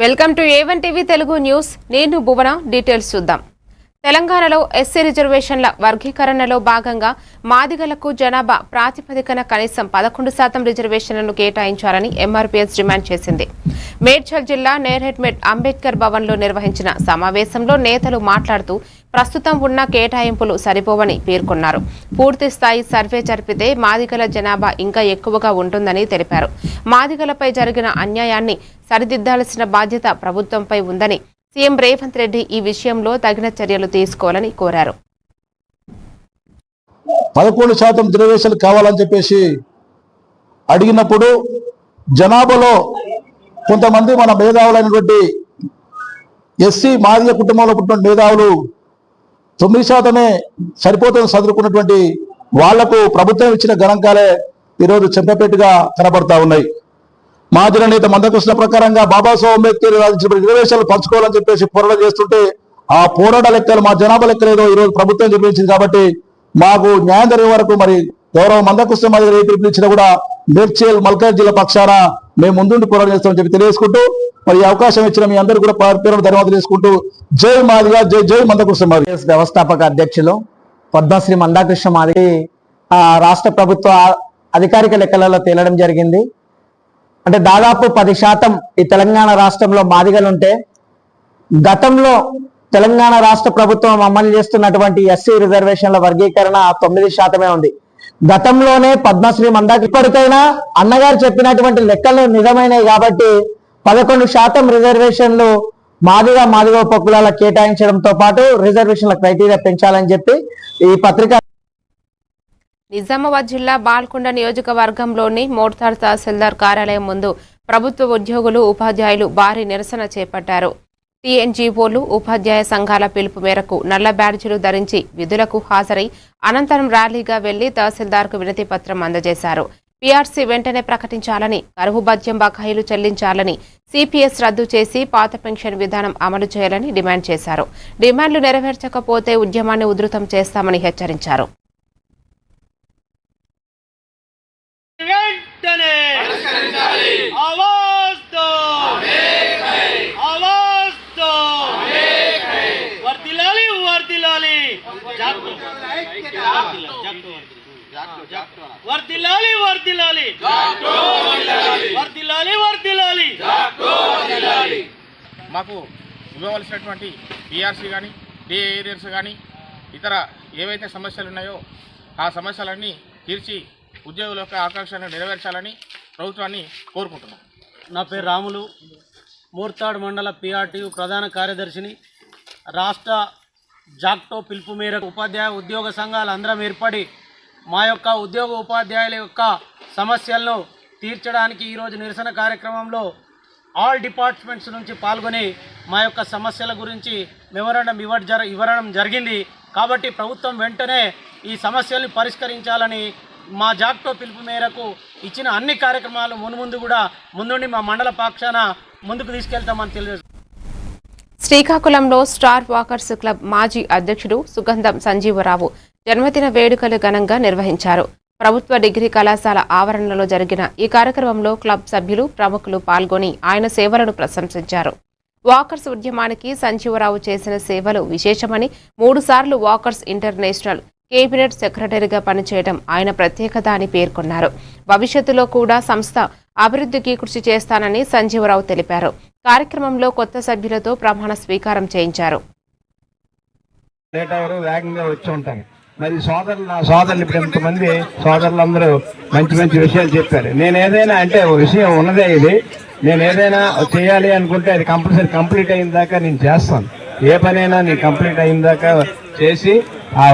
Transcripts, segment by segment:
Welcome to A1 TV Telugu news. నేను భువన. Details చూద్దాం. తెలంగాణలో ఎస్సీ రిజర్వేషన్ల వర్గీకరణలో భాగంగా మాదిగలకు జనాభా ప్రాతిపదికన కనీసం 11% రిజర్వేషన్లను కేటాయించాలని ఎంఆర్పీఎస్ డిమాండ్ చేసింది. మేడ్చల్ జిల్లా నేరేడ్మెట్ అంబేద్కర్ భవన్లో నిర్వహించిన సమావేశంలో నేతలు మాట్లాడుతూ ప్రస్తుతం ఉన్న కేటాయింపులు సరిపోవని పేర్కొన్నారు. పూర్తి స్థాయి సర్వే జరిపితే మాదిగల జనాభా ఇంకా ఎక్కువగా ఉంటుందని తెలిపారు. మాదిగలపై జరిగిన అన్యాయాన్ని సరిదిద్దాల్సిన బాధ్యత ప్రభుత్వంపై ఉందని సీఎం రేవంత్ రెడ్డి ఈ విషయంలో తగిన చర్యలు తీసుకోవాలని కోరారు. 11% రిజర్వేషన్లు కావాలని చెప్పేసి అడిగినప్పుడు జనాభాలో కొంతమంది మన మేధావులైనటువంటి ఎస్సీ మాదిగ కుటుంబంలో పుట్టిన మేధావులు 9% సరిపోతుంది చదువుకున్నటువంటి వాళ్లకు ప్రభుత్వం ఇచ్చిన గణాంకాలే ఈరోజు చెంపపెట్టుగా కనబడతా ఉన్నాయి. మాజీ నేత మందకృష్ణ ప్రకారంగా బాబాసాహెబ్ అంబేద్కర్ రాయించిన రిజర్వేషన్లు పంచుకోవాలని చెప్పేసి పోరాటం చేస్తుంటే ఆ పోరాట లెక్కలు మా జనాభా లెక్కలేదో ఈరోజు ప్రభుత్వం చూపించింది. కాబట్టి మాకు న్యాయం జరిగే వరకు మరి గౌరవ మందకృష్ణ మాదిరి ఏ పిలుపునిచ్చినా కూడా మేడ్చల్ మల్కాజ్ జిల్లా పక్షాన మేము ముందుండి పోరాటం చేస్తామని చెప్పి తెలియజేసుకుంటూ మరి ఈ అవకాశం ఇచ్చిన మీ అందరూ కూడా పేరు ధన్యవాదాలు చేసుకుంటూ జై మాదిగా జై జై మందకృష్ణ మాదిరి. వ్యవస్థాపక అధ్యక్షులు పద్మశ్రీ మందకృష్ణ మాదిరి రాష్ట్ర ప్రభుత్వ అధికారిక లెక్కలలో తేలడం జరిగింది. అంటే దాదాపు 10% ఈ తెలంగాణ రాష్ట్రంలో మాదిగలుంటే గతంలో తెలంగాణ రాష్ట్ర ప్రభుత్వం అమలు చేస్తున్నటువంటి ఎస్సీ రిజర్వేషన్ల వర్గీకరణ 9% ఉంది. గతంలోనే పద్మశ్రీ మందాకి ఇప్పటికైనా అన్నగారు చెప్పినటువంటి లెక్కలు నిజమైనవి కాబట్టి 11% రిజర్వేషన్లు మాదిగ ఉపకులాల కేటాయించడంతో పాటు రిజర్వేషన్ల క్రైటీరియా పెంచాలని చెప్పి ఈ పత్రిక నిజామాబాద్ జిల్లా బాల్కొండ నియోజకవర్గంలోని మోర్తార్ తహసీల్దార్ కార్యాలయం ముందు ప్రభుత్వ ఉద్యోగులు ఉపాధ్యాయులు భారీ నిరసన చేపట్టారు. టీఎన్జీఓలు ఉపాధ్యాయ సంఘాల పిలుపు మేరకు నల్ల బ్యాడ్జీలు ధరించి విధులకు హాజరై అనంతరం ర్యాలీగా వెళ్లి తహసీల్దార్కు వినతి పత్రం అందజేశారు. పీఆర్సీ వెంటనే ప్రకటించాలని, కరువు భత్యం బకాయిలు చెల్లించాలని, సిపిఎస్ రద్దు చేసి పాత పెన్షన్ విధానం అమలు చేయాలని డిమాండ్ చేశారు. డిమాండ్లు నెరవేర్చకపోతే ఉద్యమాన్ని ఉధృతం చేస్తామని హెచ్చరించారు. మాకు ఇవ్వవలసినటువంటి పిఆర్సీ కానీ డిఏ ఏరియర్స్ కానీ ఇతర ఏవైతే సమస్యలు ఉన్నాయో ఆ సమస్యలన్నీ తీర్చి ఉద్యోగుల యొక్క ఆకాంక్షలను నెరవేర్చాలని ప్రభుత్వాన్ని కోరుకుంటున్నాం. నా పేరు రాములు, మోర్తాడ్ మండల పిఆర్టీయు ప్రధాన కార్యదర్శిని. రాష్ట్ర జాక్టో పిలుపు మేరకు ఉద్యోగ సంఘాలు అందరం ఏర్పడి మా యొక్క ఉద్యోగ ఉపాధ్యాయుల యొక్క సమస్యలను తీర్చడానికి ఈరోజు నిరసన కార్యక్రమంలో ఆల్ డిపార్ట్మెంట్స్ నుంచి పాల్గొని మా యొక్క సమస్యల గురించి మెమోరాండం ఇవ్వడం జరిగింది. కాబట్టి ప్రభుత్వం వెంటనే ఈ సమస్యల్ని పరిష్కరించాలని మా జాక్టో పిలుపు మేరకు ఇచ్చిన అన్ని కార్యక్రమాలు మున్ముందు కూడా ముందుండి మా మండల పక్షాన ముందుకు తీసుకెళ్తామని తెలియజేస్తాం. శ్రీకాకుళంలో స్టార్ వాకర్స్ క్లబ్ మాజీ అధ్యక్షుడు సుగంధం సంజీవరావు జన్మదిన వేడుకలు ఘనంగా నిర్వహించారు. ప్రభుత్వ డిగ్రీ కళాశాల ఆవరణలో జరిగిన ఈ కార్యక్రమంలో క్లబ్ సభ్యులు, ప్రముఖులు పాల్గొని ఆయన సేవలను ప్రశంసించారు. వాకర్స్ ఉద్యమానికి సంజీవరావు చేసిన సేవలు విశేషమని, 3 సార్లు వాకర్స్ ఇంటర్నేషనల్ కేబినెట్ సెక్రటరీగా పనిచేయడం ఆయన ప్రత్యేకత అని పేర్కొన్నారు. భవిష్యత్తులో కూడా సంస్థ అభివృద్ధికి కృషి చేస్తానని సంజీవరావు తెలిపారు. కార్యక్రమంలో కొత్త సభ్యులతో ప్రమాణ స్వీకారం చేయించారు. మరి నా సోదరులు ఇప్పుడు ఎంతమంది సోదరులందరూ మంచి మంచి విషయాలు చెప్పారు. నేను ఏదైనా అంటే ఒక విషయం ఉన్నదే ఇది, నేను ఏదైనా చేయాలి అనుకుంటే అది కంపల్సరీ కంప్లీట్ అయిన దాకా నేను చేస్తాను. ఏ పనైనా నేను కంప్లీట్ అయిన దాకా చేసి ఆ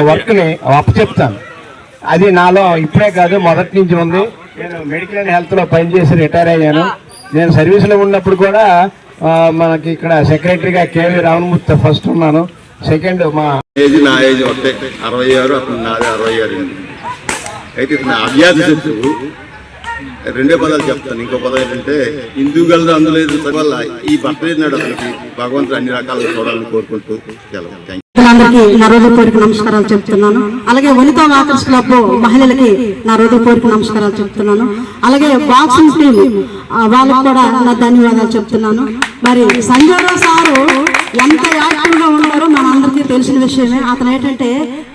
వర్క్ని అప్పచెప్తాను. అది నాలో ఇప్పుడే కాదు, మొదటి నుంచి ఉంది. నేను మెడికల్ అండ్ హెల్త్లో పనిచేసి రిటైర్ అయ్యాను. నేను సర్వీస్లో ఉన్నప్పుడు కూడా మనకి ఇక్కడ సెక్రటరీగా కేవీ రామమూర్తి ఫస్ట్ ఉన్నాను. సెకండ్ మా ఏజ్ నా ఏజ్ ఒకటే 66, అప్పుడు నాది 66. అయితే నా అభ్యాస శత్రువు 2 పదాలు చెప్తాను. ఇంకో పదం ఏంటంటే హిందూ గలదు అందులేదు వల్ల ఈ బర్త్డే నాడు అతనికి భగవంతుడు అన్ని రకాలుగా చూడాలని కోరుకుంటూ థ్యాంక్ యూ. అందరికీ నా హృదయపూర్వక నమస్కారాలు చెప్తున్నాను. అలాగే వనితా వాకర్స్ క్లబ్ మహిళలకి నా హృదయపూర్వక నమస్కారాలు చెప్తున్నాను. అలాగే బాక్సింగ్ టీం వాళ్ళకి కూడా నా ధన్యవాదాలు చెప్తున్నాను. మరి సంజయ్ రావు సారు ఎంత యాక్టివ్ గా ఉన్నారో మనందరికీ తెలిసిన విషయమే. అతను ఏంటంటే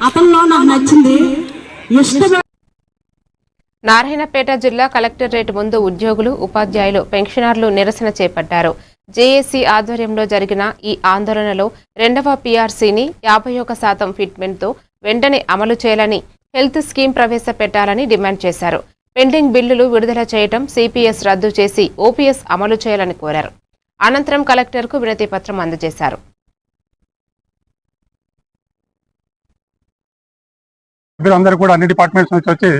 అతనిలో నాకు నచ్చింది ఇష్టం. నారాయణపేట జిల్లా కలెక్టరేట్ ముందు ఉద్యోగులు, ఉపాధ్యాయులు, పెన్షనర్లు నిరసన చేపట్టారు. జేఏసీ ఆధ్వర్యంలో జరిగిన ఈ ఆందోళనలో 2వ పీఆర్సీని 51% ఫిట్మెంట్తో వెంటనే అమలు చేయాలని, హెల్త్ స్కీమ్ ప్రవేశపెట్టాలని డిమాండ్ చేశారు. పెండింగ్ బిల్లులు విడుదల చేయడం, సిపిఎస్ రద్దు చేసి ఓపీఎస్ అమలు చేయాలని కోరారు. అనంతరం కలెక్టర్కు వినతి పత్రం అందజేశారు. అందరూ కూడా అన్ని డిపార్ట్మెంట్స్ నుంచి వచ్చి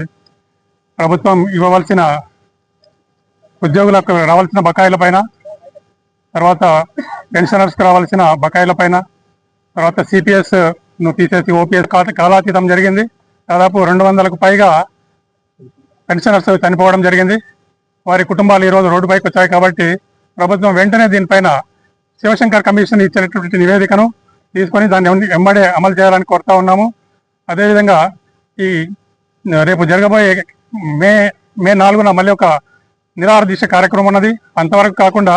ప్రభుత్వం ఇవ్వవలసిన ఉద్యోగులకు రావాల్సిన బకాయిల పైన, తర్వాత పెన్షనర్స్కి రావాల్సిన బకాయిల పైన, తర్వాత సిపిఎస్ ను తీసేసి ఓపీఎస్ కాలాతీతం జరిగింది. దాదాపు 200కు పైగా పెన్షనర్స్ చనిపోవడం జరిగింది. వారి కుటుంబాలు ఈరోజు రోడ్డుపైకి వచ్చాయి. కాబట్టి ప్రభుత్వం వెంటనే దీనిపైన శివశంకర్ కమిషన్ ఇచ్చినటువంటి నివేదికను తీసుకొని దాన్ని వెంబడే అమలు చేయాలని కోరుతా ఉన్నాము. అదేవిధంగా ఈ రేపు జరగబోయే మే 4న మళ్ళీ ఒక నిరాహార దీక్ష కార్యక్రమం ఉన్నది. అంతవరకు కాకుండా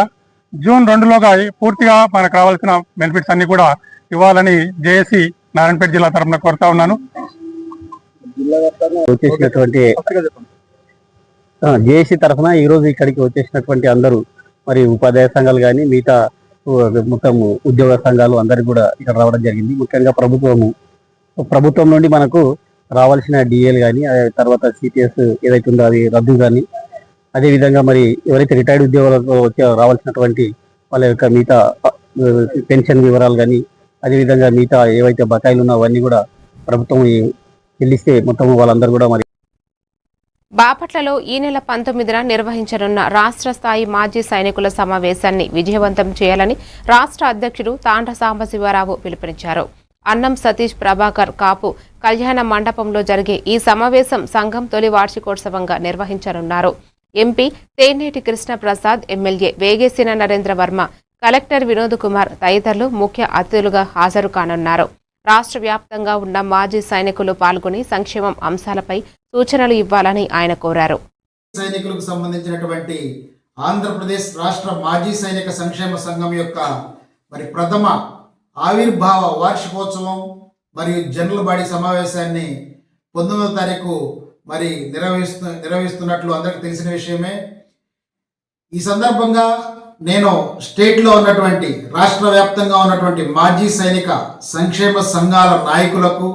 జూన్ 2లోగా పూర్తిగా మనకు రావాల్సిన బెనిఫిట్స్ అన్ని కూడా ఇవ్వాలని జేఏసీ నారాయణపేట జిల్లా తరఫున కోరుతా ఉన్నాను. వచ్చేసినటువంటి జేఏసీ తరఫున ఈరోజు ఇక్కడికి వచ్చేసినటువంటి అందరూ మరి ఉపాధ్యాయ సంఘాలు కానీ మిగతా మొత్తం ఉద్యోగ సంఘాలు అందరికి కూడా ఇక్కడ రావడం జరిగింది. ముఖ్యంగా ప్రభుత్వం నుండి మనకు రావాల్సిన డిఏలు కానీ, తర్వాత సిపిఎస్ ఏదైతే ఉందో అది రద్దు కానీ, అదేవిధంగా మరి ఎవరైతే రిటైర్డ్ ఉద్యోగులకు వచ్చే రావాల్సినటువంటి వాళ్ళ యొక్క మిగతా పెన్షన్ వివరాలు కానీ, అదేవిధంగా మిగతా ఏవైతే బకాయిలు ఉన్నాయో అవన్నీ కూడా ప్రభుత్వం చెల్లిస్తే మొత్తం వాళ్ళందరూ కూడా మరి. బాపట్లలో ఈ నెల 19న నిర్వహించనున్న రాష్ట్ర స్థాయి మాజీ సైనికుల సమావేశాన్ని విజయవంతం చేయాలని రాష్ట్ర అధ్యక్షుడు తాండ్ర సాంబశివరావు పిలుపునిచ్చారు. అన్నం సతీష్ ప్రభాకర్ కాపు కళ్యాణ మండపంలో జరిగే ఈ సమావేశం సంఘం తొలి వార్షికోత్సవంగా నిర్వహించనున్నారు. MP Teneti Krishnaprasad, MLA Vegesina Narendra Varma, collector Vinod Kumar తదితరులు ముఖ్య అతిథులుగా హాజరు కానున్నారు. రాష్ట్ర వ్యాప్తంగా ఉన్న మాజీ సైనికులు పాల్గొని సంక్షేమం అంశాలపై సూచనలు ఇవ్వాలని ఆయన కోరారు. సైనికులకు సంబంధించినటువంటి ఆంధ్రప్రదేశ్ రాష్ట్ర మాజీ సైనిక సంక్షేమ సంఘం యొక్క మరి ప్రథమ ఆవిర్భావ వార్షికోత్సవం మరియు జనరల్ బాడీ సమావేశాన్ని 19వ తారీఖు మరి నిర్వహిస్తున్నట్లు అందరికీ తెలిసిన విషయమే. ఈ సందర్భంగా నేను స్టేట్లో ఉన్నటువంటి రాష్ట్ర వ్యాప్తంగా ఉన్నటువంటి మాజీ సైనిక సంక్షేమ సంఘాల నాయకులకు,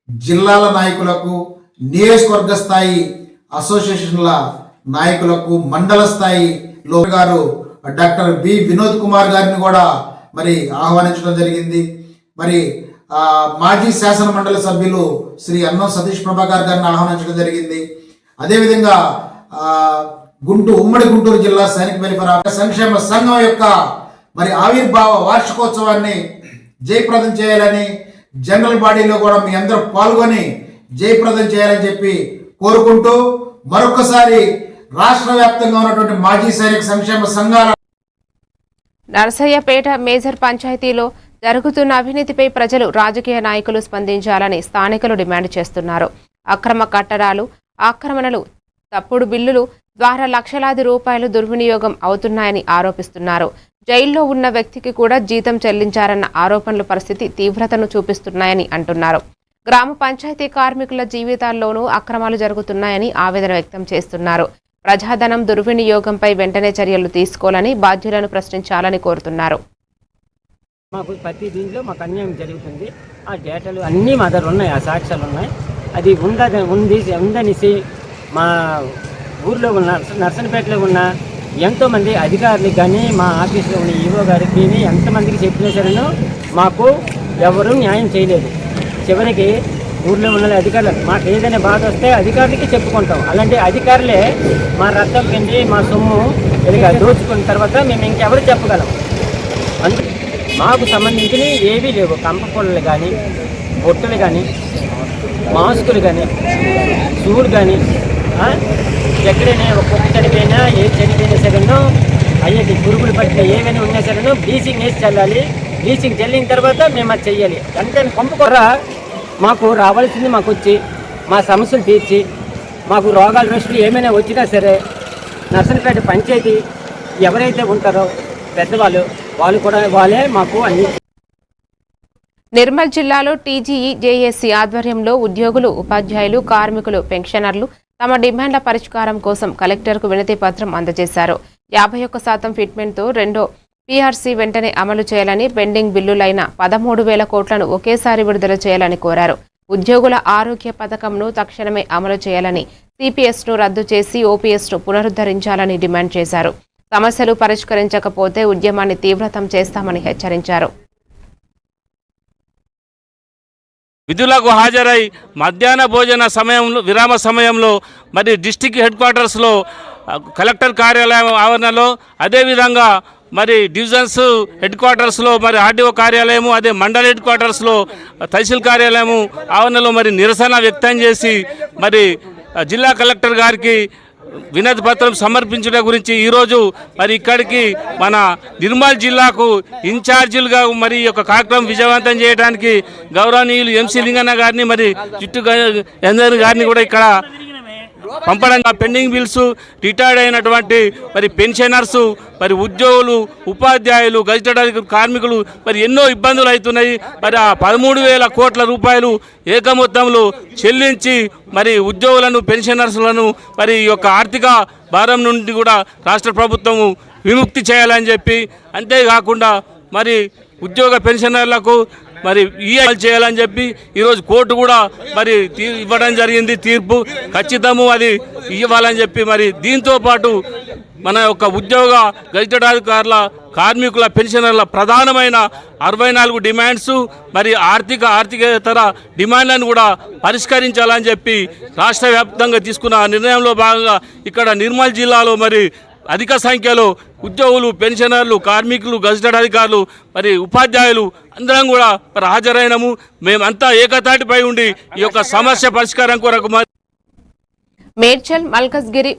జిల్లాల నాయకులకు, నియోజకవర్గ స్థాయి అసోసియేషన్ల నాయకులకు, మండల స్థాయిలో గారు డాక్టర్ బి వినోద్ కుమార్ గారిని కూడా మరి ఆహ్వానించడం జరిగింది. మరి మాజీ శాసన మండలి సభ్యులు శ్రీ అన్నం సతీష్ ప్రభాకర్ గారిని ఆహ్వానించడం జరిగింది. అదేవిధంగా ఉమ్మడి గుంటూరు జిల్లా సైనిక వెల్ఫేర్ సంక్షేమ సంఘం యొక్క మరి ఆవిర్భావ వార్షికోత్సవాన్ని జయప్రదం చేయాలని, జనరల్ బాడీలో కూడా మీ అందరూ పాల్గొని జయప్రదం చేయాలని చెప్పి కోరుకుంటూ మరొకసారి రాష్ట్ర వ్యాప్తంగా ఉన్నటువంటి మాజీ సైనిక సంక్షేమ సంఘాల నరసయ్యపేట మేజర్ పంచాయతీలో జరుగుతున్న అవినీతిపై ప్రజలు, రాజకీయ నాయకులు స్పందించాలని స్థానికులు డిమాండ్ చేస్తున్నారు. అక్రమ కట్టడాలు, ఆక్రమణలు, తప్పుడు బిల్లులు ద్వారా లక్షలాది రూపాయలు దుర్వినియోగం అవుతున్నాయని ఆరోపిస్తున్నారు. జైల్లో ఉన్న వ్యక్తికి కూడా జీతం చెల్లించారన్న ఆరోపణలు పరిస్థితి తీవ్రతను చూపిస్తున్నాయని అంటున్నారు. గ్రామ పంచాయతీ కార్మికుల జీవితాల్లోనూ అక్రమాలు జరుగుతున్నాయని ఆవేదన వ్యక్తం చేస్తున్నారు. ప్రజాధనం దుర్వినియోగంపై వెంటనే చర్యలు తీసుకోవాలని, బాధ్యులను ప్రశ్నించాలని కోరుతున్నారు. మాకు ప్రతి దీంట్లో మాకు అన్యాయం జరుగుతుంది. ఆ డేటాలు అన్నీ మా దగ్గర ఉన్నాయి, ఆ సాక్ష్యాలు ఉన్నాయి. అది ఉందనేసి మా ఊర్లో ఉన్న నర్సనపేటలో ఉన్న ఎంతోమంది అధికారులకు కానీ, మా ఆఫీస్లో ఉన్న ఈవో గారికి ఎంతమందికి చెప్పినా సరేనో మాకు ఎవరూ న్యాయం చేయలేదు. చివరికి ఊర్లో ఉన్న అధికారులు మాకు ఏదైనా బాధ వస్తే అధికారులకి చెప్పుకుంటాం. అలాంటి అధికారులే మా రక్తం కింది మా సొమ్ము ఇదిగా దోచుకున్న తర్వాత మేము ఇంకెవరు చెప్పగలం? అందుకే మాకు సంబంధించినవి ఏవీ లేవు. కంప పొలలు కానీ, బొట్టలు కానీ, మాస్కులు కానీ, షూలు కానీ, ఎక్కడైనా ఒక్కొక్క చనిపోయినా ఏది చనిపోయినా సరేనో అయ్యేది పురుగులు పట్టిన ఏమైనా ఉన్నా సరేనో బ్లీచింగ్ వేసి చల్లాలి. బ్లీచింగ్ చల్లిన తర్వాత మేము అది చెయ్యాలి. అంటే పంపుకొర్ర మాకు రావాల్సింది మాకు వచ్చి మా సమస్యలు తీర్చి మాకు రోగాలు రెస్టులు ఏమైనా వచ్చినా సరే నర్సంపేట పంచాయతీ ఎవరైతే ఉంటారో పెద్దవాళ్ళు వాళ్ళే మాకు అన్ని. నిర్మల్ జిల్లాలో టీజీఈ జేఏసీ ఆధ్వర్యంలో ఉద్యోగులు, ఉపాధ్యాయులు, కార్మికులు, పెన్షనర్లు తమ డిమాండ్ల పరిష్కారం కోసం కలెక్టర్కు వినతి పత్రం అందజేశారు. 51% ఫిట్మెంట్తో రెండో పీఆర్సీ వెంటనే అమలు చేయాలని, పెండింగ్ బిల్లులైన 13,000 కోట్లను ఒకేసారి విడుదల చేయాలని కోరారు. ఉద్యోగుల ఆరోగ్య పథకంను తక్షణమే అమలు చేయాలని, సిపిఎస్ను రద్దు చేసి ఓపీఎస్ను పునరుద్ధరించాలని డిమాండ్ చేశారు. సమస్యలు పరిష్కరించకపోతే ఉద్యమాన్ని తీవ్రతం చేస్తామని హెచ్చరించారు. విధులకు హాజరై మధ్యాహ్న భోజన సమయంలో విరామ సమయంలో మరి డిస్టిక్ హెడ్ క్వార్టర్స్లో కలెక్టర్ కార్యాలయం ఆవరణలో, అదేవిధంగా మరి డివిజన్స్ హెడ్ క్వార్టర్స్లో మరి ఆర్డీఓ కార్యాలయము, అదే మండల హెడ్ క్వార్టర్స్లో తహసీల్ కార్యాలయము ఆవరణలో మరి నిరసన వ్యక్తం చేసి మరి జిల్లా కలెక్టర్ గారికి వినతి పత్రం సమర్పించడం గురించి ఈరోజు మరి ఇక్కడికి మన నిర్మల్ జిల్లాకు ఇన్ఛార్జీలుగా మరి ఈ యొక్క కార్యక్రమం విజయవంతం చేయడానికి గౌరవనీయులు ఎంసీ లింగన్న గారిని మరి జిట్టు గారిని కూడా ఇక్కడ పంపడం. పెండింగ్ బిల్స్, రిటైర్డ్ అయినటువంటి మరి పెన్షనర్సు, మరి ఉద్యోగులు, ఉపాధ్యాయులు, గజిటెడ్ కార్మికులు మరి ఎన్నో ఇబ్బందులు అవుతున్నాయి. మరి ఆ 13,000 కోట్ల రూపాయలు ఏకమొత్తంలో చెల్లించి మరి ఉద్యోగులను, పెన్షనర్స్లను మరి ఈ యొక్క ఆర్థిక భారం నుండి కూడా రాష్ట్ర ప్రభుత్వము విముక్తి చేయాలని చెప్పి, అంతేకాకుండా మరి ఉద్యోగ పెన్షనర్లకు మరి ఈఎల్ చేయాలని చెప్పి ఈరోజు కోర్టు కూడా మరి ఇవ్వడం జరిగింది తీర్పు. ఖచ్చితము అది ఇవ్వాలని చెప్పి మరి దీంతో పాటు మన యొక్క ఉద్యోగ గజిటెడ్ అధికారుల, కార్మికుల, పెన్షనర్ల ప్రధానమైన 64 డిమాండ్స్ మరి ఆర్థికేతర డిమాండ్లను కూడా పరిష్కరించాలని చెప్పి రాష్ట్ర వ్యాప్తంగా తీసుకున్న నిర్ణయంలో భాగంగా ఇక్కడ నిర్మల్ జిల్లాలో మరి అధిక సంఖ్యలో ఉద్యోగులు, పెన్షనర్లు, కార్మికులు, గజిటెడ్ అధికారులు, మరి ఉపాధ్యాయులు అందరం కూడా మరి హాజరైనము. మేమంతా ఏకతాటిపై ఉండి ఈ యొక్క సమస్య పరిష్కారం కొరకు మేడ్చల్, మల్కజ్గిరి,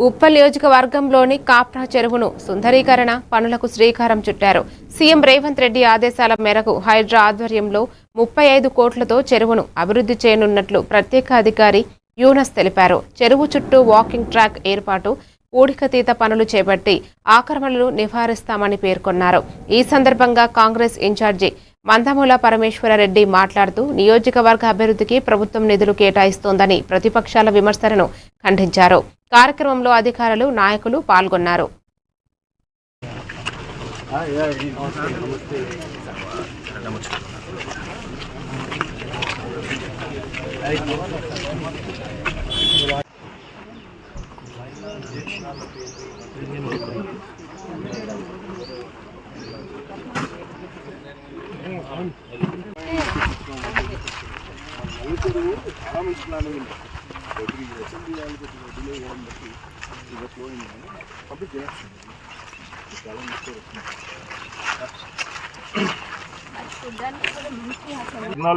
ఉప్పల్ నియోజకవర్గంలోని కాప్రా చెరువును సుందరీకరణ పనులకు శ్రీకారం చుట్టారు. సీఎం రేవంత్ రెడ్డి ఆదేశాల మేరకు హైడ్రా ఆధ్వర్యంలో 35 కోట్లతో చెరువును అభివృద్ధి చేయనున్నట్లు ప్రత్యేక అధికారి యూనస్ తెలిపారు. చెరువు చుట్టూ వాకింగ్ ట్రాక్ ఏర్పాటు, పూడికతీత పనులు చేపట్టి ఆక్రమణలు నివారిస్తామని పేర్కొన్నారు. ఈ సందర్భంగా కాంగ్రెస్ ఇన్ఛార్జి మందమూల పరమేశ్వరరెడ్డి మాట్లాడుతూ నియోజకవర్గ అభివృద్ధికి ప్రభుత్వం నిధులు కేటాయిస్తోందని ప్రతిపక్షాల విమర్శలను ఖండించారు. కార్యక్రమంలో అధికారులు, నాయకులు పాల్గొన్నారు.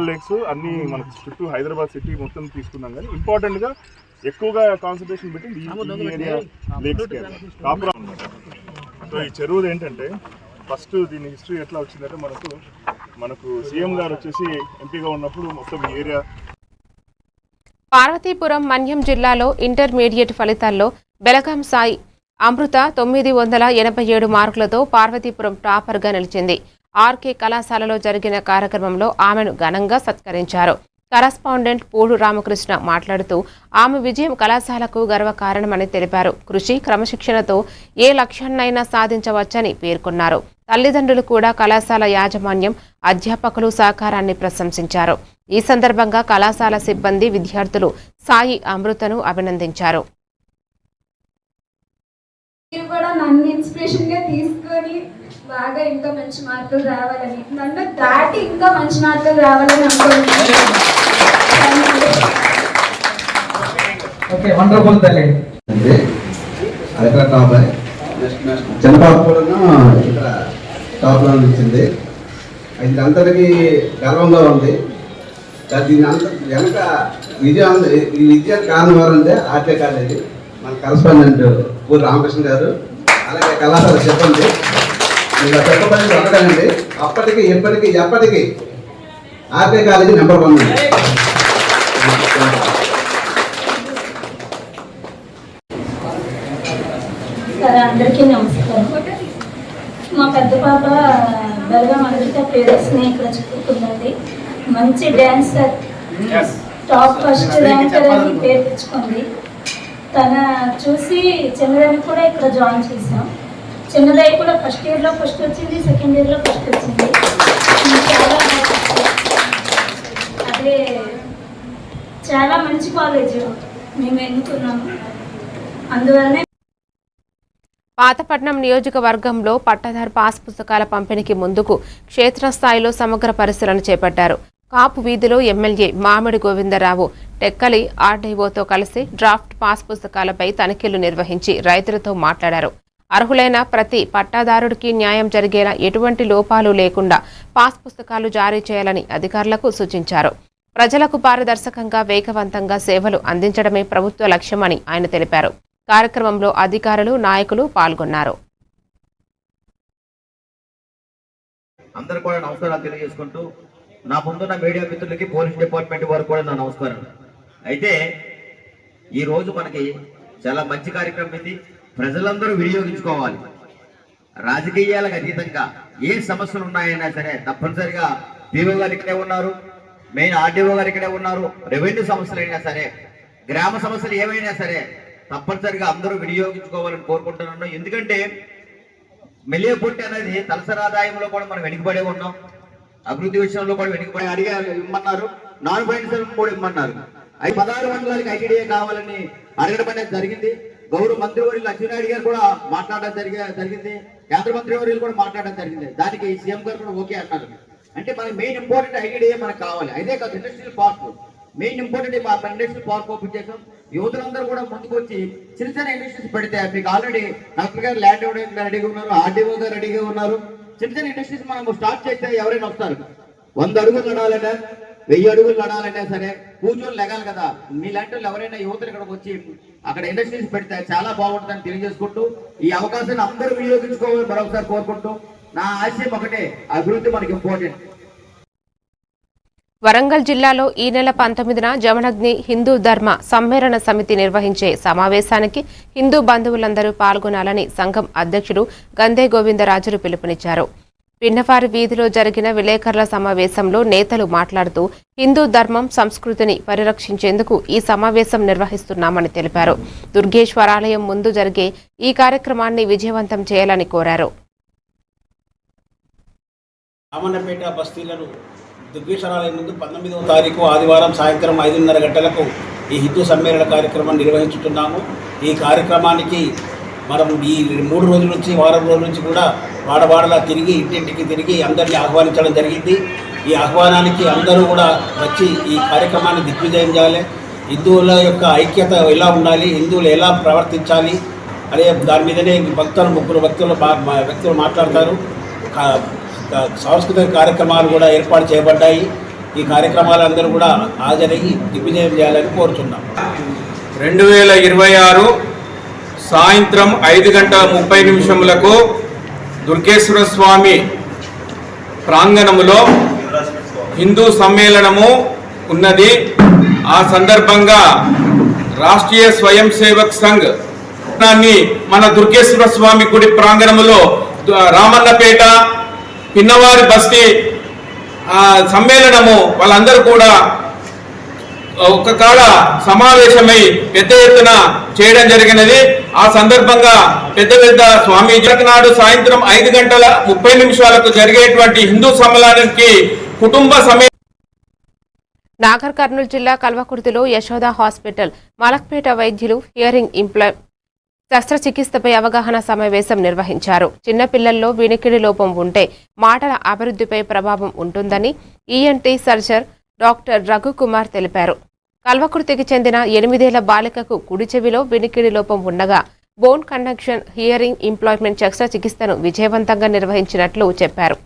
లేక్స్ అన్ని మనకు చుట్టూ హైదరాబాద్ సిటీ మొత్తం తీసుకున్నాం, కానీ ఇంపార్టెంట్ గా ఎక్కువగా కాన్సన్ట్రేషన్ పెట్టి ఈ ఏరియా లేక్స్ కాపురా అనమాట. సో ఈ చెరువుది ఏంటంటే ఫస్ట్ దీని హిస్టరీ ఎట్లా వచ్చిందంటే మనకు సీఎం గారు వచ్చేసి ఎంపీగా ఉన్నప్పుడు మొత్తం ఈ ఏరియా. పార్వతీపురం మన్యం జిల్లాలో ఇంటర్మీడియట్ ఫలితాల్లో బెలగాం సాయి అమృత 987 మార్కులతో పార్వతీపురం టాపర్గా నిలిచింది. ఆర్కే కళాశాలలో జరిగిన కార్యక్రమంలో ఆమెను ఘనంగా సత్కరించారు. కరస్పాండెంట్ పూడు రామకృష్ణ మాట్లాడుతూ ఆమె విజయం కళాశాలకు గర్వకారణమని తెలిపారు. కృషి, క్రమశిక్షణతో ఏ లక్ష్యాన్నైనా సాధించవచ్చని పేర్కొన్నారు. తల్లిదండ్రులు కూడా కళాశాల యాజమాన్యం, అధ్యాపకులు సహకారాన్ని ప్రశంసించారు. ఈ సందర్భంగా కళాశాల సిబ్బంది, విద్యార్థులు సాయి అమృతను అభినందించారు. నన్ను ఇన్స్పిరేషన్ గా తీసుకొని బాగా ఇంకా మంచి మార్కులు రావాలని, నన్ను దాటి ఇంకా మంచి మార్కులు రావాలని అనుకుంటున్నాను. టాప్ లో ఇచ్చింది. ఇది అందరికీ గర్వంగా ఉంది. దీని అంత వెనక ఈ విజయానికి కారణం ఎవరంటే ఆర్కే కాలేజీ, మన కరస్పాండెంట్ పూరి రామకృష్ణ గారు, అలాగే కళాశాల సిబ్బంది, ఇలా చెప్పబడి ఉండదండి. అప్పటికి ఎప్పటికీ ఆర్కే కాలేజీ నెంబర్ 1 అండి. సరే, అందరికీ నమస్కారం. మా పెద్ద పాప బెల్గా అమృత ప్రియదర్శిని ఇక్కడ చదువుకుందండి. మంచి డ్యాన్సర్, టాప్ ఫస్ట్ ర్యాంకర్ అని పేరు తెచ్చుకుంది. తన చూసి చిన్నదాన్ని కూడా ఇక్కడ జాయిన్ చేసాం. చిన్నదాయి కూడా ఫస్ట్ ఇయర్లో ఫస్ట్ వచ్చింది, సెకండ్ ఇయర్లో ఫస్ట్ వచ్చింది. చాలా అదే చాలా మంచి కాలేజ్ మేము ఎన్నుకున్నాము. అందువల్లనే పాతపట్నం నియోజకవర్గంలో పట్టాదారు పాస్ పుస్తకాల పంపిణీకి ముందుకు క్షేత్రస్థాయిలో సమగ్ర పరిశీలన చేపట్టారు. కాపు వీధిలో ఎమ్మెల్యే మామిడి గోవిందరావు టెక్కలి ఆర్డీఓతో కలిసి డ్రాఫ్ట్ పాస్ పుస్తకాలపై తనిఖీలు నిర్వహించి రైతులతో మాట్లాడారు. అర్హులైన ప్రతి పట్టాదారుడికి న్యాయం జరిగేలా ఎటువంటి లోపాలు లేకుండా పాస్ పుస్తకాలు జారీ చేయాలని అధికారులకు సూచించారు. ప్రజలకు పారదర్శకంగా వేగవంతంగా సేవలు అందించడమే ప్రభుత్వ లక్ష్యమని ఆయన తెలిపారు. కార్యక్రమంలో అధికారులు, నాయకులు పాల్గొన్నారు. అందరూ కూడా నమస్కారాలు తెలియజేసుకుంటూ నా ముందున్న మీడియా మిత్రులకి పోలీస్ డిపార్ట్మెంట్ వారు కూడా నా నమస్కారం. అయితే ఈ రోజు మనకి చాలా మంచి కార్యక్రమం ఇది. ప్రజలందరూ వినియోగించుకోవాలి. రాజకీయాలకు అతీతంగా ఏ సమస్యలు ఉన్నాయైనా సరే తప్పనిసరిగా పీఓ గారు ఇక్కడే ఉన్నారు, మెయిన్ ఆర్డీఓ గారు ఇక్కడే ఉన్నారు. రెవెన్యూ సమస్యలు అయినా సరే, గ్రామ సమస్యలు ఏమైనా సరే తప్పనిసరిగా అందరూ వినియోగించుకోవాలని కోరుకుంటున్నాను. ఎందుకంటే మెలియ పొట్టి అనేది తలసరి ఆదాయంలో కూడా మనం వెనుకబడే ఉన్నాం. అభివృద్ధి విషయంలో కూడా వెనుకబడి ఇమ్మన్నారు. నాన్ ఫైనాన్షియల్ కూడా ఇమ్మన్నారు. 16 మండలాలకి ఐటీడీఏ కావాలని అడగడం అనేది జరిగింది. గౌరవ మంత్రివర్యులు లక్ష్మీనాయుడు గారు కూడా మాట్లాడడం జరిగింది. కేంద్ర మంత్రివర్యులు కూడా మాట్లాడడం జరిగింది. దానికి సీఎం గారు కూడా ఓకే అన్నారు. అంటే మనకి మెయిన్ ఇంపార్టెంట్ ఐటీడీఏ మనకు కావాలి. అదే కాదు industrial park main important. Industrial park open చేసాం. యువతులందరూ కూడా ముందుకు వచ్చి చిన్న చిన్న ఇండస్ట్రీస్ పెడితే మీకు ఆల్రెడీ కలెక్టర్ గారు ల్యాండ్ ఇవ్వడానికి రెడీగా ఉన్నారు, ఆర్డీఓ గారు రెడీగా ఉన్నారు. చిన్న చిన్న ఇండస్ట్రీస్ మనం స్టార్ట్ చేస్తే ఎవరైనా వస్తారు. 100 అడుగులు నడాలన్నా 1000 అడుగులు నడాలన్నా సరే కూర్చొని లెగాలి కదా. మీలాంటి వాళ్ళు ఎవరైనా యువతలు ఇక్కడికి వచ్చి అక్కడ ఇండస్ట్రీస్ పెడితే చాలా బాగుంటుందని తెలియజేసుకుంటూ ఈ అవకాశాన్ని అందరూ వినియోగించుకోవాలని మరొకసారి కోరుకుంటూ నా ఆశయం ఒకటే, అభివృద్ధి మనకి ఇంపార్టెంట్. వరంగల్ జిల్లాలో ఈ నెల 19న జమనగ్ని హిందూ ధర్మ సమ్మేళన సమితి నిర్వహించే సమావేశానికి హిందూ బంధువులందరూ పాల్గొనాలని సంఘం అధ్యక్షుడు గందే గోవిందరాజులు పిలుపునిచ్చారు. పిన్నవారి వీధిలో జరిగిన విలేకరుల సమావేశంలో నేతలు మాట్లాడుతూ హిందూ ధర్మం సంస్కృతిని పరిరక్షించేందుకు ఈ సమావేశం నిర్వహిస్తున్నామని తెలిపారు. దుర్గేశ్వరాలయం ముందు జరిగే ఈ కార్యక్రమాన్ని విజయవంతం చేయాలని కోరారు. రామన్నపేట బస్తీలను దుర్గేశ్వరాలయం ముందు 19వ తారీఖు ఆదివారం సాయంత్రం 5:30 గంటలకు ఈ హిందూ సమ్మేళన కార్యక్రమం నిర్వహించుతున్నాము. ఈ కార్యక్రమానికి మనం ఈ 3 రోజుల నుంచి వారం రోజుల నుంచి కూడా వాడవాడలా తిరిగి ఇంటింటికి తిరిగి అందరినీ ఆహ్వానించడం జరిగింది. ఈ ఆహ్వానానికి అందరూ కూడా వచ్చి ఈ కార్యక్రమాన్ని దిగ్విజయం చేయాలి. హిందువుల యొక్క ఐక్యత ఎలా ఉండాలి, హిందువులు ఎలా ప్రవర్తించాలి అనే దాని మీదనే ముగ్గురు వ్యక్తులు మాట్లాడతారు. సాంస్కృతిక కార్యక్రమాలు కూడా ఏర్పాటు చేయబడ్డాయి. ఈ కార్యక్రమాలందరూ కూడా హాజరయ్యి దిగ్విజయం చేయాలని కోరుతున్నాం. 2026 సాయంత్రం 5:30 దుర్గేశ్వర స్వామి ప్రాంగణములో హిందూ సమ్మేళనము ఉన్నది. ఆ సందర్భంగా రాష్ట్రీయ స్వయం సేవక్ సంఘ్ మన దుర్గేశ్వర స్వామి గుడి ప్రాంగణములో రామన్నపేట పిన్నవారి బస్తీ సమ్మేళనము వాళ్ళందరూ కూడా ఒక కాడ సమావేశమై పెద్ద ఎత్తున చేయడం జరిగినది. ఆ సందర్భంగా పెద్ద స్వామి నాడు సాయంత్రం 5:30 జరిగేటువంటి హిందూ సమ్మేళనానికి కుటుంబ సమేత నాగర్ కర్నూలు జిల్లా కల్వకుర్తిలో యశోద హాస్పిటల్ మలక్పేట వైద్యులు హియరింగ్ శస్త్రచికిత్సపై అవగాహన సమావేశం నిర్వహించారు. చిన్నపిల్లల్లో వినికిడి లోపం ఉంటే మాటల అభివృద్ధిపై ప్రభావం ఉంటుందని ఈఎన్టీ సర్జన్ డాక్టర్ రఘుకుమార్ తెలిపారు. కల్వకుర్తికి చెందిన 8 ఏళ్ల బాలికకు కుడి చెవిలో వినికిడి లోపం ఉండగా బోన్ కండక్షన్ హియరింగ్ ఇంప్లాంట్ శస్త్రచికిత్సను విజయవంతంగా నిర్వహించినట్లు చెప్పారు.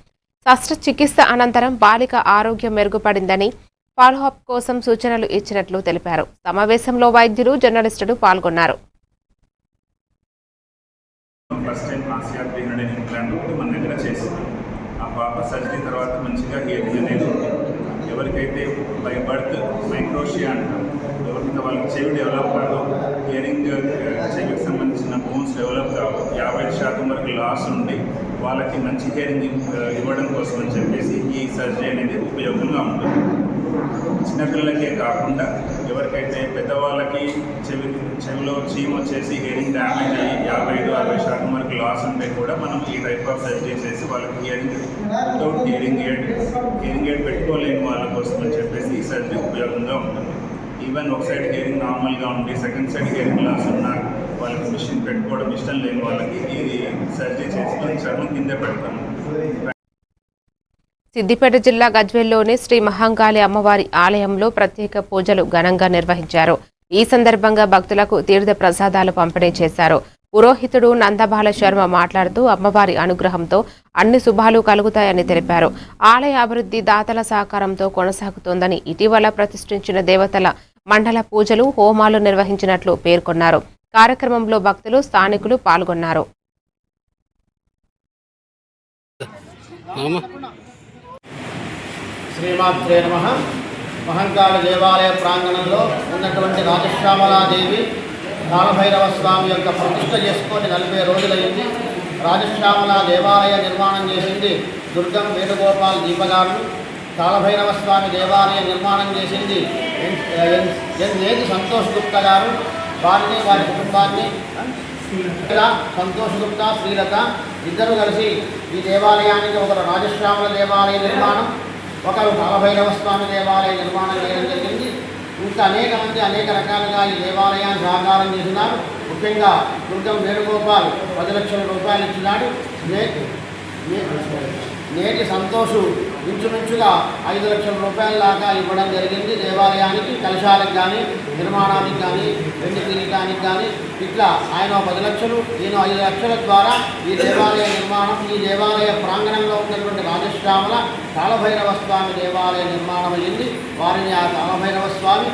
శస్త్రచికిత్స అనంతరం బాలిక ఆరోగ్యం మెరుగుపడిందని ఫాలోఅప్ కోసం సూచనలు ఇచ్చినట్లు తెలిపారు. సమావేశంలో వైద్యులు, జర్నలిస్టులు పాల్గొన్నారు. First time last year 300 implant మన దగ్గర వాళ్ళకి చెవి డెవలప్ కాదు, హియరింగ్ చెవికి సంబంధించిన బోన్స్ డెవలప్ కావు, 50% వరకు లాస్ ఉండి వాళ్ళకి మంచి హియరింగ్ ఇవ్వడం కోసం అని చెప్పేసి ఈ సర్జరీ అనేది ఉపయోగంగా ఉంటుంది. చిన్నపిల్లలకే కాకుండా ఎవరికైతే పెద్దవాళ్ళకి చెవిలో చీమ వచ్చేసి హియరింగ్ డ్యామేజ్ అయ్యి 55-60% వరకు లాస్ ఉంటే కూడా మనం ఈ టైప్ ఆఫ్ సర్జరీ చేసి వాళ్ళకి హియరింగ్ ఎయిడ్ పెట్టుకోలేని వాళ్ళ కోసం అని చెప్పేసి ఈ సర్జరీ ఉపయోగంగా ఉంటుంది. ఈవెన్ ఒక సైడ్ హియరింగ్ నార్మల్గా ఉండి సెకండ్ సైడ్ హియరింగ్ లాస్ ఉన్న వాళ్ళకి మిషన్ పెట్టుకోవడం ఇష్టం లేని వాళ్ళకి ఈ సర్జరీ చేసి చర్మం కిందే పెడతాము. సిద్దిపేట జిల్లా గజ్వేల్లోని శ్రీ మహంకాళి అమ్మవారి ఆలయంలో ప్రత్యేక పూజలు ఘనంగా నిర్వహించారు. ఈ సందర్భంగా భక్తులకు తీర్థ ప్రసాదాలు పంపిణీ చేశారు. పురోహితుడు నందబాల శర్మ మాట్లాడుతూ అమ్మవారి అనుగ్రహంతో అన్ని శుభాలు కలుగుతాయని తెలిపారు. ఆలయ అభివృద్ధి దాతల సహకారంతో కొనసాగుతోందని, ఇటీవల ప్రతిష్ఠించిన దేవతల మండల పూజలు, హోమాలు నిర్వహించినట్లు పేర్కొన్నారు. కార్యక్రమంలో భక్తులు, స్థానికులు పాల్గొన్నారు. శ్రీమాత్రే నమః. మహంకాళి దేవాలయ ప్రాంగణంలో ఉన్నటువంటి రాజశ్యామలాదేవి కాలభైరవ స్వామి యొక్క ప్రతిష్ఠ చేసుకొని 40 రోజులైంది. రాజశ్యామల దేవాలయ నిర్మాణం చేసింది దుర్గం వేణుగోపాల్ దీపగారు. కాలభైరవ స్వామి దేవాలయ నిర్మాణం చేసింది నేతి సంతోష్ గుప్తా గారు. వారిని, వారి కుటుంబాన్ని సంతోష్ గుప్తా, శ్రీలత ఇద్దరు కలిసి ఈ దేవాలయానికి ఒకరు రాజశ్యామల దేవాలయ నిర్మాణం, ఒకరు కాలభైరవ స్వామి దేవాలయ నిర్మాణం చేయడం జరిగింది. ఇంకా అనేక మంది అనేక రకాలుగా ఈ దేవాలయాన్ని సహకారం చేసినారు. ముఖ్యంగా దుర్గం వేణుగోపాల్ 10 లక్షల రూపాయలు ఇచ్చినాడు. నేటి సంతోషు ఇంచుమించుగా 5 లక్షల రూపాయల దాకా ఇవ్వడం జరిగింది. దేవాలయానికి కలశాలకు కానీ, నిర్మాణానికి కానీ, వెండి కిరీటానికి కానీ ఇట్లా ఆయన 10 లక్షలు, ఈయన 5 లక్షల ద్వారా ఈ దేవాలయ నిర్మాణం, ఈ దేవాలయ ప్రాంగణంలో ఉన్నటువంటి రాజశ్యామల కాలభైరవ స్వామి దేవాలయ నిర్మాణం అయింది. వారిని ఆ కాలభైరవ స్వామి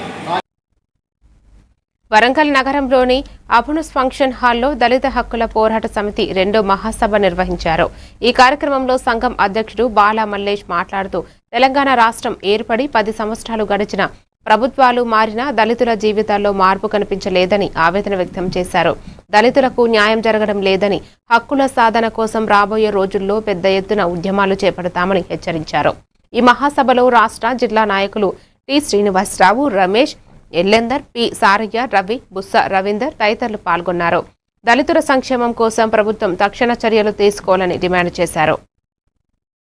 వరంగల్ నగరంలోని అభునుస్ ఫంక్షన్ హాల్లో దళిత హక్కుల పోరాట సమితి 2వ మహాసభ నిర్వహించారు. ఈ కార్యక్రమంలో సంఘం అధ్యక్షుడు బాలా మల్లేష్ మాట్లాడుతూ తెలంగాణ రాష్ట్రం ఏర్పడి 10 సంవత్సరాలు గడిచిన ప్రభుత్వాలు మారినా దళితుల జీవితాల్లో మార్పు కనిపించలేదని ఆవేదన వ్యక్తం చేశారు. దళితులకు న్యాయం జరగడం లేదని, హక్కుల సాధన కోసం రాబోయే రోజుల్లో పెద్ద ఎత్తున ఉద్యమాలు చేపడతామని హెచ్చరించారు. ఈ మహాసభలో రాష్ట్ర, జిల్లా నాయకులు టి శ్రీనివాసరావు, రమేష్, ఎల్లెందర్, పి సారయ్య, రవి, బుస్స రవీందర్ తదితరులు పాల్గొన్నారు. దళితుల సంక్షేమం కోసం ప్రభుత్వం తక్షణ చర్యలు తీసుకోవాలని డిమాండ్ చేశారు.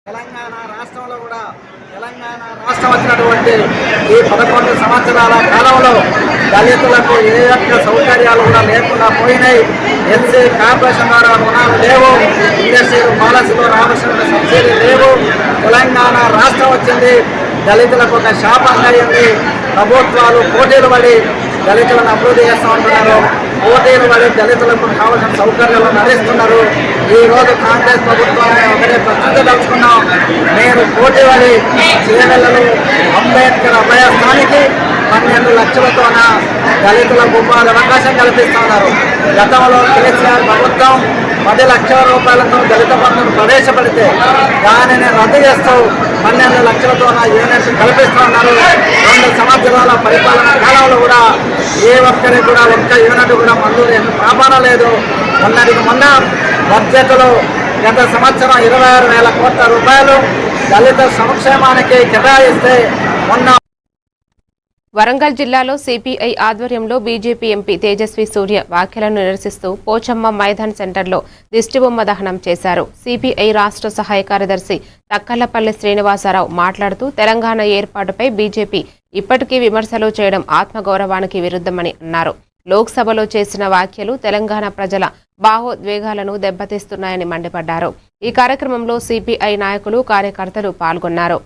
తెలంగాణ రాష్ట్రంలో కూడా రాష్ట్రం వచ్చినటువంటి ఈ 11 సంవత్సరాల కాలంలో దళితులకు ఏ యొక్క సౌకర్యాలు కూడా లేకుండా పోయినాయి. ఎస్సీ కార్పొరేషన్ ద్వారా రుణాలు లేవు, ఇండస్ట్రీలు పాలసీలు రావాల్సిన సబ్సిడీ లేవు. తెలంగాణ రాష్ట్రం వచ్చింది, దళితులకు ఒక శాపంగా అయింది. ప్రభుత్వాలు పోటీలు పడి దళితులను అభివృద్ధి చేస్తూ ఉంటున్నారు. పోటీలు పడి దళితులకు కావాల్సిన సౌకర్యాలను అందిస్తున్నారు. ఈ రోజు కాంగ్రెస్ ప్రభుత్వాన్ని ఒకటే ప్రశ్నించదలుచుకున్నాం. మీరు పోటీ పడి చేవెళ్లలో అంబేద్కర్ అభయస్థానికి 12 లక్షలతోన దళితులకు ఉపాధి అవకాశం కల్పిస్తున్నారు. గతంలో కేసీఆర్ ప్రభుత్వం 10 లక్షల రూపాయలతో దళిత బంధును ప్రవేశపెడితే దానిని రద్దు చేస్తూ 12 లక్షలతోన యూనిట్ కల్పిస్తూ ఉన్నారు. 2 సంవత్సరాల పరిపాలన కాలంలో కూడా ఏ ఒక్కరికి కూడా ఒక్క యూనిట్ కూడా మంజూరు పాపన లేదు. మొన్న బడ్జెట్లో గత సంవత్సరం 26,000 కోట్ల రూపాయలు దళిత సంక్షేమానికి కేటాయిస్తే మొన్న వరంగల్ జిల్లాలో సిపిఐ ఆధ్వర్యంలో బీజేపీ ఎంపీ తేజస్వి సూర్య వ్యాఖ్యలను నిరసిస్తూ పోచమ్మ మైదాన్ సెంటర్లో దిష్టిబొమ్మ దహనం చేశారు. సిపిఐ రాష్ట్ర సహాయ కార్యదర్శి తక్కలపల్లి శ్రీనివాసరావు మాట్లాడుతూ తెలంగాణ ఏర్పాటుపై బీజేపీ ఇప్పటికీ విమర్శలు చేయడం ఆత్మగౌరవానికి విరుద్ధమని అన్నారు. లోక్సభలో చేసిన వ్యాఖ్యలు తెలంగాణ ప్రజల భావోద్వేగాలను దెబ్బతీస్తున్నాయని మండిపడ్డారు. ఈ కార్యక్రమంలో సిపిఐ నాయకులు, కార్యకర్తలు పాల్గొన్నారు.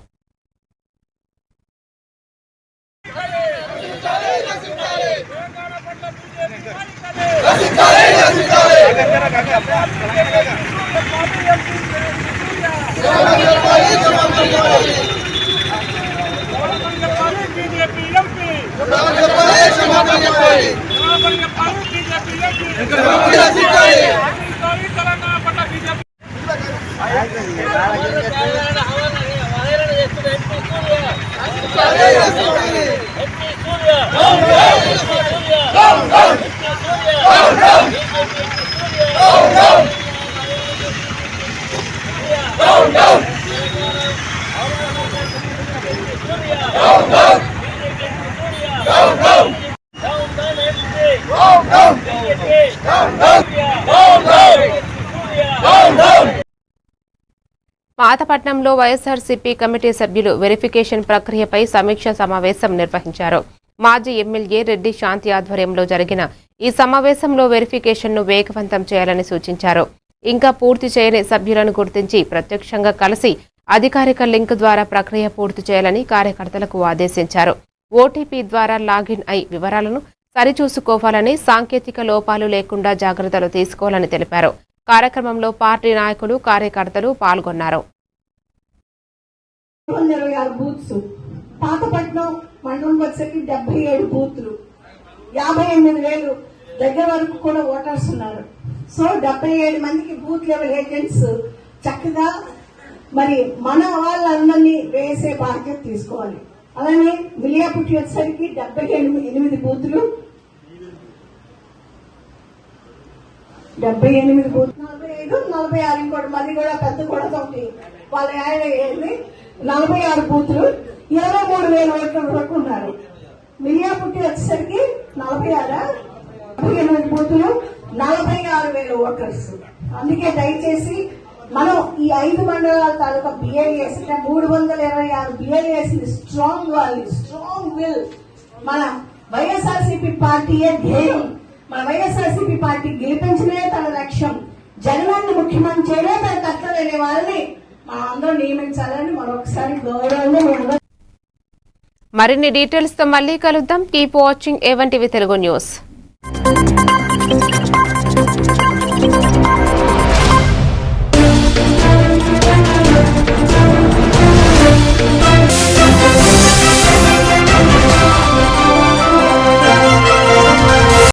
సూర్య పాతపట్నంలో వైఎస్ఆర్సీపీ కమిటీ సభ్యులు వెరిఫికేషన్ ప్రక్రియపై సమీక్ష సమావేశం నిర్వహించారు. మాజీ ఎమ్మెల్యే రెడ్డి శాంతి ఆధ్వర్యంలో జరిగిన ఈ సమావేశంలో వెరిఫికేషన్ను వేగవంతం చేయాలని సూచించారు. ఇంకా పూర్తి చేయని సభ్యులను గుర్తించి ప్రత్యక్షంగా కలిసి అధికారిక లింక్ ద్వారా ప్రక్రియ పూర్తి చేయాలని కార్యకర్తలకు ఆదేశించారు. ఓటీపీ ద్వారా లాగిన్ అయి వివరాలను సరిచూసుకోవాలని, సాంకేతిక లోపాలు లేకుండా జాగ్రత్తలు తీసుకోవాలని తెలిపారు. కార్యక్రమంలో పార్టీ నాయకులు, కార్యకర్తలు పాల్గొన్నారు. పాతపట్నం మండలం వచ్చేసి 77 బూత్లు, 58,000 దగ్గర వరకు కూడా ఓటర్స్ ఉన్నారు. సో 77 మందికి బూత్ లెవెల్ ఏజెంట్స్ చక్కగా మరి మన వాళ్ళందరినీ వేసే బాధ్యత తీసుకోవాలి. అలానే విలియాపుట్టి వచ్చేసరికి 78 బూతులు, 78 బూత్, 45, 46 ఇంకోటి మళ్ళీ కూడా పెద్ద కూడా తోటి వాళ్ళ 46 బూతులు, 23,000 ఓట్ల వరకు ఉన్నారు. మిలియాపుట్టి వచ్చేసరికి 48 బూతులు, 46,000 ఓటర్స్. అందుకే దయచేసి మనం ఈ 5 మండలాల తాలూకా బిఎల్ఏస్ అంటే 326 బిఎల్ఏస్ స్ట్రాంగ్ విల్ మన వైఎస్ఆర్సీపీ పార్టీయే ధ్యేయం. మన వైఎస్ఆర్సీపీ పార్టీ గెలిపించడమే తన లక్ష్యం. జగనాన్ని ముఖ్యమంత్రి చేయలే తన కర్తవ్యనే వాళ్ళని మనం అందరం నియమించాలని మరొకసారి గౌరవంగా. మరిన్ని డీటెయిల్స్ తో మళ్ళీ కలుద్దాం. Keep watching A1 TV Telugu news.